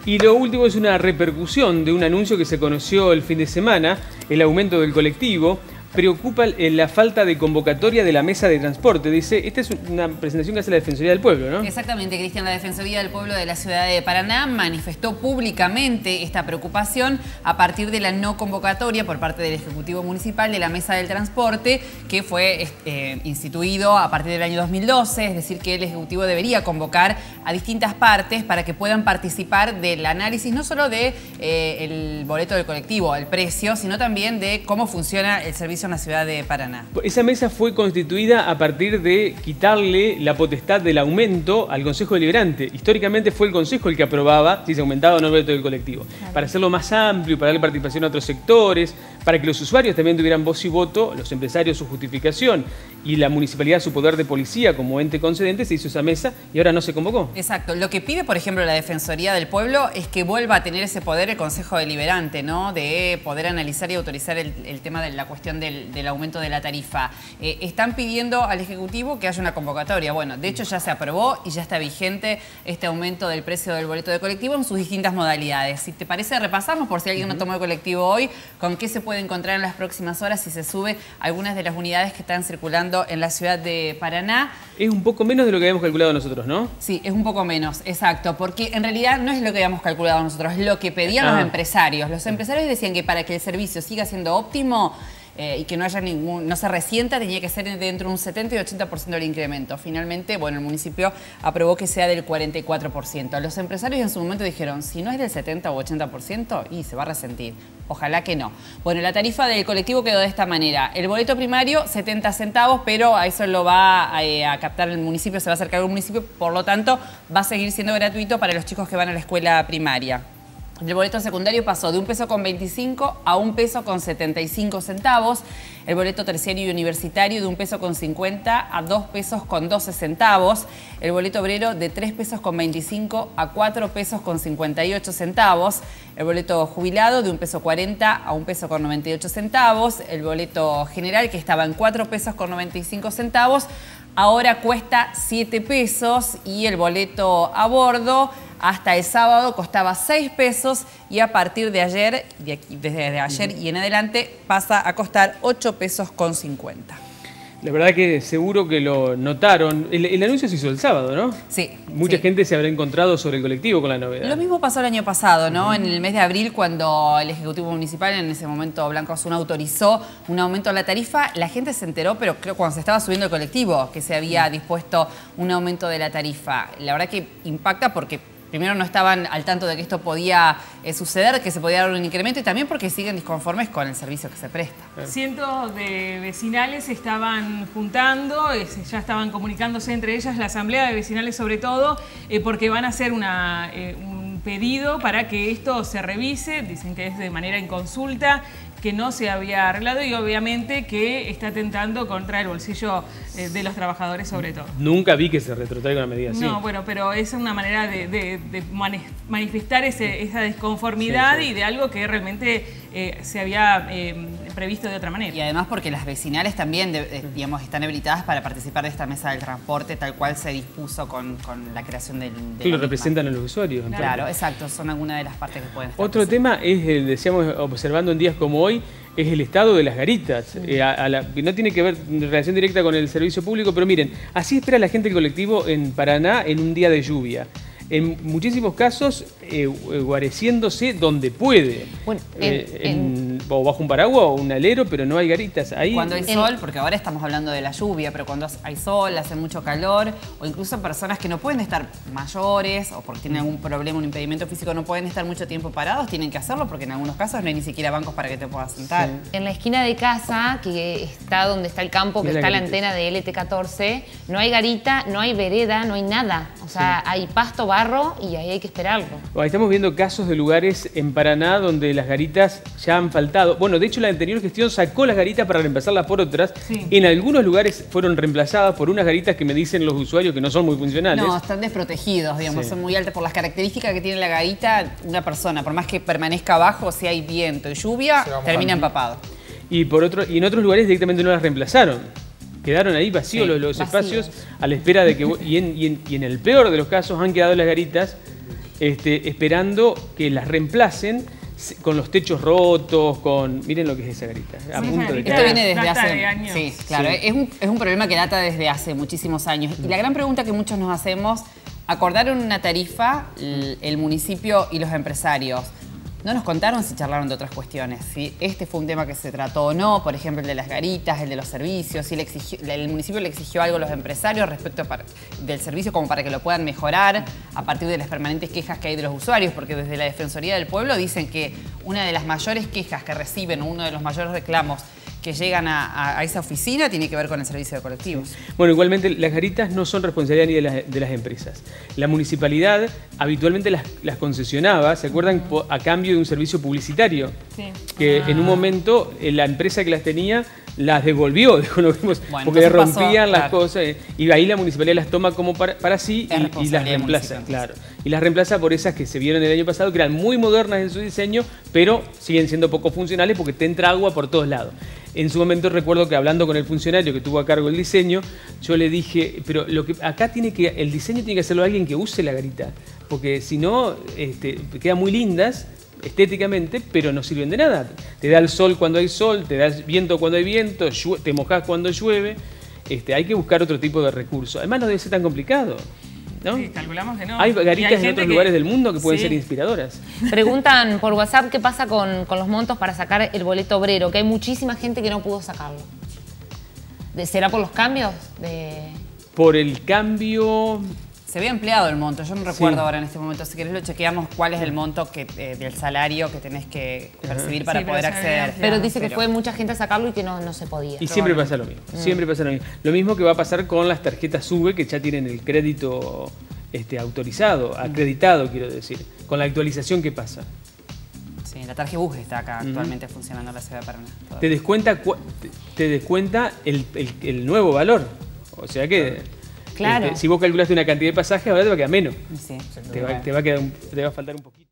Y lo último es una repercusión de un anuncio que se conoció el fin de semana, el aumento del colectivo. Preocupa la falta de convocatoria de la mesa de transporte. Dice, esta es una presentación que hace la Defensoría del Pueblo, ¿no? Exactamente, Cristian. La Defensoría del Pueblo de la ciudad de Paraná manifestó públicamente esta preocupación a partir de la no convocatoria por parte del Ejecutivo Municipal de la mesa del transporte, que fue instituido a partir del año 2012, es decir, que el Ejecutivo debería convocar a distintas partes para que puedan participar del análisis no solo de el boleto del colectivo, el precio, sino también de cómo funciona el servicio en la ciudad de Paraná. Esa mesa fue constituida a partir de quitarle la potestad del aumento al Consejo Deliberante. Históricamente fue el Consejo el que aprobaba si se aumentaba o no el boleto del colectivo. Claro. Para hacerlo más amplio, para darle participación a otros sectores, para que los usuarios también tuvieran voz y voto, los empresarios su justificación y la municipalidad su poder de policía como ente concedente, se hizo esa mesa y ahora no se convocó. Exacto. Lo que pide, por ejemplo, la Defensoría del Pueblo es que vuelva a tener ese poder el Consejo Deliberante, ¿no? De poder analizar y autorizar el tema de la cuestión del aumento de la tarifa. Están pidiendo al Ejecutivo que haya una convocatoria. Bueno, de hecho ya se aprobó y ya está vigente este aumento del precio del boleto de colectivo en sus distintas modalidades. Si te parece, repasamos por si alguien no tomó el colectivo hoy, con qué se puede encontrar en las próximas horas si se sube algunas de las unidades que están circulando en la ciudad de Paraná. Es un poco menos de lo que habíamos calculado nosotros, ¿no? Sí, es un poco menos, exacto, porque en realidad no es lo que habíamos calculado nosotros, es lo que pedían los empresarios. Los empresarios decían que para que el servicio siga siendo óptimo y que no haya no se resienta, tenía que ser dentro de un 70 y 80% del incremento. Finalmente, bueno, el municipio aprobó que sea del 44%. Los empresarios en su momento dijeron, si no es del 70 o 80%, y se va a resentir. Ojalá que no. Bueno, la tarifa del colectivo quedó de esta manera. El boleto primario, 70 centavos, pero a eso lo va a captar el municipio, se va a hacer cargo el municipio, por lo tanto, va a seguir siendo gratuito para los chicos que van a la escuela primaria. El boleto secundario pasó de $1,25 a $1,75. El boleto terciario y universitario de $1,50 a $2,12. El boleto obrero de $3,25 a $4,58. El boleto jubilado de $1,40 a $1,98. El boleto general, que estaba en $4,95, ahora cuesta 7 pesos y el boleto a bordo hasta el sábado costaba 6 pesos y a partir de ayer, desde ayer y en adelante, pasa a costar 8 pesos con 50. La verdad que seguro que lo notaron. El anuncio se hizo el sábado, ¿no? Sí. Mucha gente se habrá encontrado sobre el colectivo con la novedad. Lo mismo pasó el año pasado, ¿no? En el mes de abril, cuando el Ejecutivo Municipal, en ese momento Blanco Osuna, autorizó un aumento de la tarifa, la gente se enteró, pero creo cuando se estaba subiendo el colectivo, que se había dispuesto un aumento de la tarifa. La verdad que impacta porque primero no estaban al tanto de que esto podía suceder, que se podía dar un incremento y también porque siguen disconformes con el servicio que se presta. Cientos de vecinales se estaban juntando, ya estaban comunicándose entre ellas, la asamblea de vecinales sobre todo, porque van a hacer un pedido para que esto se revise, dicen que es de manera en consulta, que no se había arreglado y obviamente que está atentando contra el bolsillo de los trabajadores sobre todo. Nunca vi que se retrotraiga una medida así. No, bueno, pero es una manera de manifestar esa disconformidad y de algo que realmente se había previsto de otra manera. Y además porque las vecinales también, digamos, están habilitadas para participar de esta mesa del transporte tal cual se dispuso con la creación del que lo representan a los usuarios. Claro, exacto, son algunas de las partes que pueden estar. Otro tema es, decíamos, observando en días como hoy, es el estado de las garitas. No tiene que ver en relación directa con el servicio público, pero miren, así espera la gente del colectivo en Paraná en un día de lluvia. En muchísimos casos, guareciéndose donde puede. Bueno, o bajo un paraguas o un alero, pero no hay garitas. Ahí, cuando hay sol, porque ahora estamos hablando de la lluvia, pero cuando hay sol, hace mucho calor, o incluso personas que no pueden estar mayores o porque tienen algún problema, un impedimento físico, no pueden estar mucho tiempo parados, tienen que hacerlo porque en algunos casos no hay ni siquiera bancos para que te puedas sentar. Sí. En la esquina de casa, que está donde está el campo, que está la antena de LT14, no hay garita, no hay vereda, no hay nada. O sea, hay pasto, barro y ahí hay que esperarlo. Bueno, estamos viendo casos de lugares en Paraná donde las garitas ya han faltado. Bueno, de hecho la anterior gestión sacó las garitas para reemplazarlas por otras. Sí. En algunos lugares fueron reemplazadas por unas garitas que me dicen los usuarios que no son muy funcionales. No, están desprotegidos, digamos, son muy altas por las características que tiene la garita. Una persona, por más que permanezca abajo, si hay viento y lluvia, termina empapado. Y en otros lugares directamente no las reemplazaron. Quedaron ahí vacíos los espacios a la espera de que... Y en el peor de los casos han quedado las garitas esperando que las reemplacen con los techos rotos, miren lo que es esa garita. A punto de Esto viene desde data hace de años. Sí, claro. Sí. Es un problema que data desde hace muchísimos años. Y la gran pregunta que muchos nos hacemos, acordaron una tarifa el municipio y los empresarios. No nos contaron si charlaron de otras cuestiones, si este fue un tema que se trató o no, por ejemplo, el de las garitas, el de los servicios, si el municipio le exigió algo a los empresarios respecto del servicio como para que lo puedan mejorar a partir de las permanentes quejas que hay de los usuarios, porque desde la Defensoría del Pueblo dicen que una de las mayores quejas que reciben, o uno de los mayores reclamos que llegan a esa oficina tiene que ver con el servicio de colectivos. Bueno, igualmente las garitas no son responsabilidad ni de las empresas. La municipalidad habitualmente las concesionaba, ¿se acuerdan? A cambio de un servicio publicitario. Sí. Que en un momento la empresa que las tenía las devolvió, Bueno, porque le entonces rompían pasó, las cosas. Y ahí la municipalidad las toma como para sí Es y las responsabilidad reemplaza. municipal. Claro. Y las reemplaza por esas que se vieron el año pasado, que eran muy modernas en su diseño, pero siguen siendo poco funcionales porque te entra agua por todos lados. En su momento recuerdo que hablando con el funcionario que tuvo a cargo el diseño, yo le dije, pero acá el diseño tiene que hacerlo alguien que use la garita, porque si no, quedan muy lindas estéticamente, pero no sirven de nada. Te da el sol cuando hay sol, te da el viento cuando hay viento, te mojás cuando llueve. Hay que buscar otro tipo de recursos. Además no debe ser tan complicado, ¿no? Sí, calculamos que no. Hay garitas en gente otros lugares del mundo que pueden ser inspiradas. inspiradoras. Preguntan por WhatsApp qué pasa con los montos para sacar el boleto obrero, que hay muchísima gente que no pudo sacarlo. ¿Será por los cambios? Por el cambio... Se había empleado el monto, yo no recuerdo Sí. ahora en este momento. Si querés lo chequeamos cuál es el monto del salario que tenés que percibir para Sí, pero poder se había acceder. empleado. Pero dice que fue mucha gente a sacarlo y que no se podía. Y siempre pasa lo mismo, siempre pasa lo mismo. Lo mismo que va a pasar con las tarjetas SUBE, que ya tienen el crédito autorizado, acreditado, quiero decir, con la actualización que pasa. Sí, la Tarjebus está acá actualmente funcionando en la ciudad de Paraná. Te descuenta el nuevo valor. O sea que Claro. si vos calculaste una cantidad de pasajes, ahora te va a quedar menos. Sí, Te va a faltar un poquito.